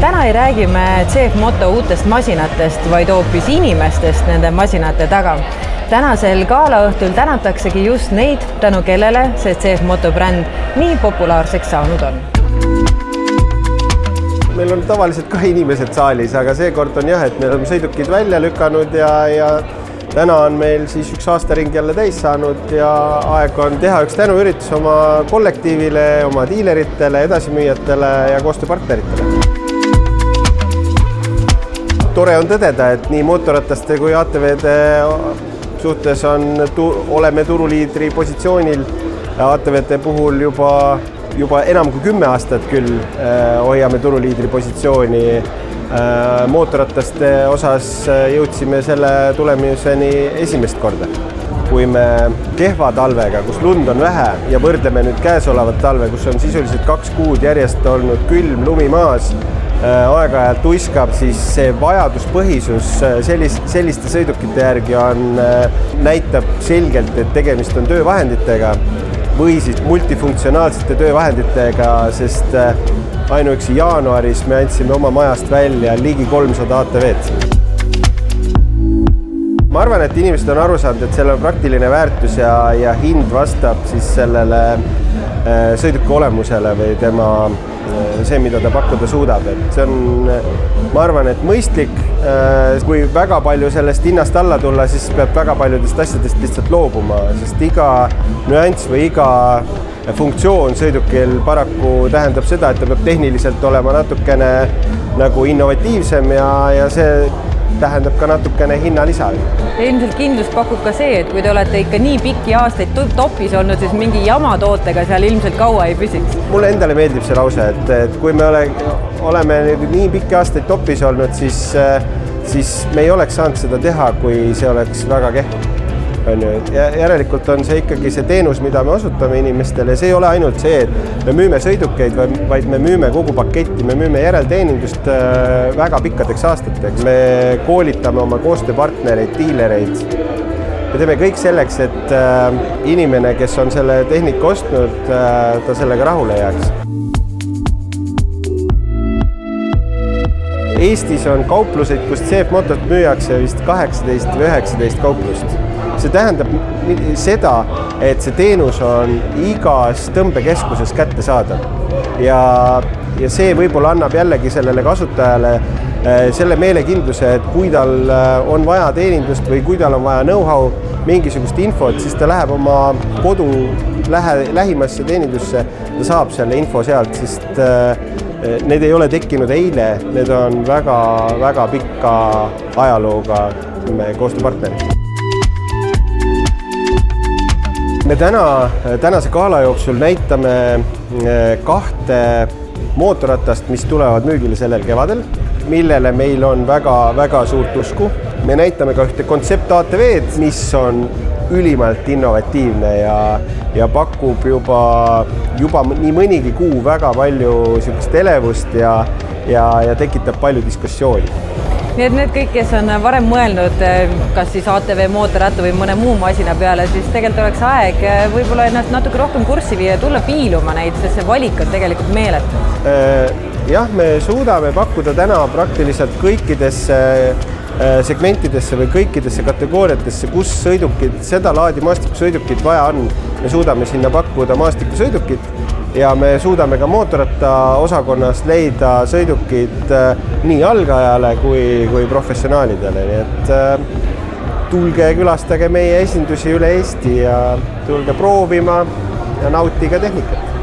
täna ei räägi me CF Moto uutest masinatest, vaid hoopis inimestest nende masinate taga. Tänasel gaalaõhtul tänataksegi just neid, tänu kellele see CF Moto bränd nii populaarseks saanud on. Meil on tavaliselt ka inimesed saalis, aga seekord on jah, et me oleme sõidukid välja lükanud ja täna on meil siis üks aastaring jälle täis saanud ja aeg on teha üks tänuüritus oma kollektiivile, oma diileritele, edasimüüjatele ja koostööpartneritele. Tore on tõdeda, et nii mootorrataste kui ATV-de suhtes oleme turuliidri positsioonil. ATV-de puhul juba enam kui 10 aastat küll hoiame turuliidri positsiooni. Mootorrataste osas jõudsime selle tulemuseni esimest korda. Kui me kehva talvega, kus lund on vähe ja võrdleme nüüd käesolevat talve, kus on sisuliselt 2 kuud järjest olnud külm lumi maas, aeg-ajalt tuiskab, siis see vajaduspõhisus selliste sõidukite järgi näitab selgelt, et tegemist on töövahenditega või siis multifunktsionaalsete töövahenditega, sest ainuüksi jaanuaris me andsime oma majast välja ligi 300 ATV-d. Ma arvan, et inimesed on aru saanud, et sellel on praktiline väärtus ja hind vastab siis sellele sõiduki olemusele või see, mida ta pakkuda suudab. Et see on, ma arvan, et mõistlik. Kui väga palju sellest hinnast alla tulla, siis peab väga paljudest asjadest lihtsalt loobuma, sest iga nüanss või iga funktsioon sõidukil paraku tähendab seda, et ta peab tehniliselt olema natukene nagu innovatiivsem ja see tähendab ka natukene hinnalisa. Ilmselt kindlust pakub ka see, et kui te olete ikka nii pikki aastaid topis olnud, siis mingi jamatootega seal ilmselt kaua ei püsiks. Mulle endale meeldib see lause, et kui me oleme nii pikki aastaid topis olnud, siis me ei oleks saanud seda teha, kui see oleks väga kehv. Järelikult on see ikkagi see teenus, mida me osutame inimestele. See ei ole ainult see, et me müüme sõidukeid, vaid me müüme kogu paketti, me müüme järelteenindust väga pikkadeks aastateks. Me koolitame oma koostööpartnereid, diilereid. Me teeme kõik selleks, et inimene, kes on selle tehnika ostnud, ta sellega rahule jääks. Eestis on kaupluseid, kust CF Motot müüakse vist 18 või 19 kauplust. See tähendab seda, et see teenus on igas tõmbekeskuses kättesaadav ja see võib-olla annab jällegi sellele kasutajale selle meelekindluse, et kui tal on vaja teenindust või kui tal on vaja know-how, mingisugust infot, siis ta läheb oma kodu lähimasse teenindusse, ta saab selle info sealt, sest need ei ole tekkinud eile, need on väga pikka ajalooga koostööpartnerid. Me tänase gala jooksul näitame 2 mootorratast, mis tulevad müügile sellel kevadel, millele meil on väga suurt usku. Me näitame ka ühte kontsept ATV-d, mis on ülimalt innovatiivne ja pakub juba nii mõnigi kuu väga palju elevust ja tekitab palju diskussiooni. Nii et need kõik, kes on varem mõelnud, kas siis ATV mootorratta või mõne muu masina peale, siis tegelikult oleks aeg võib-olla ennast natuke rohkem kurssi viia ja tulla piiluma neid, sest see valik on tegelikult meeletu. Jah, me suudame pakkuda täna praktiliselt kõikidesse segmentidesse või kõikidesse kategooriatesse, kus seda laadi maastikusõidukit vaja on. Me suudame sinna pakkuda maastikusõidukit ja me suudame ka mootorratta osakonnast leida sõidukid nii algajale kui professionaalidele. Nii et tulge külastage meie esindusi üle Eesti ja tulge proovima ja nautige tehnikat.